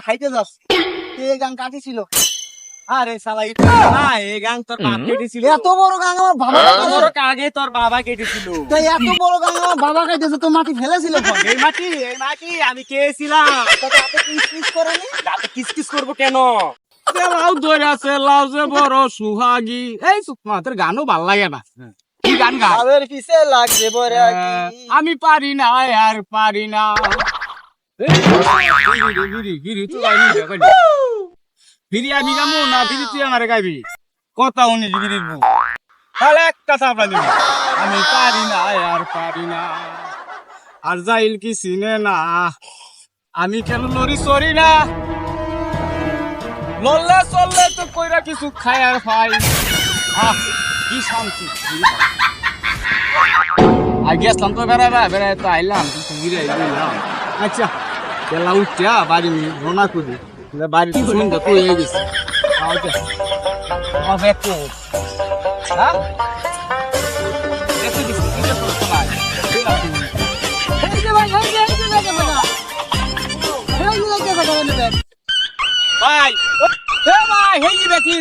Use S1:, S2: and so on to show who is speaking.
S1: হাইতে যাস এই গান কাটিছিল।
S2: আরে শালা না এই গাং তোর বাপ কেটেছিল।
S1: এত বড় গান আমার বাবা
S2: তোর আগে তোর বাবা কেটেছিল।
S1: তাই এত বড় গান আমার বাবা কাটিয়েছে, তো মাটি ফেলেছিল
S2: এই মাটি আমি খেয়েছিলাম।
S1: কিস করেনি।
S2: দাঁতে কিসকিস করবো কেন? লাউ ধরে আছে, লাউ যে বড় সুহাগী। এই সুকমা তোর গানও ভাল লাগে না। কি গান গা?
S1: লাউয়ের পিছে লাগছে বড়
S2: আমি পারি না আর পারি না। ফিরি আমি গামু না ফিরি তুই আমারে গাইবি? কথা উনি ফিরির বউ তাহলে একটা চাপড়া দিব। আমি পারি না আর পারি না, আর যাইল কি চিনে না, আমি কেন লড়ি সরি না, লড়লে চললে তো কইরা কিছু খাই আর পাই। কি শান্তি। আগে আসলাম তো বেড়ায় তো আইলাম ঘিরে আইলাম। আচ্ছা বেলা উঠিয়া বাড়ি রোনা করি, বাড়ি শুনতে তো হয়ে গেছে। ভাই ভাই হেলি বেটি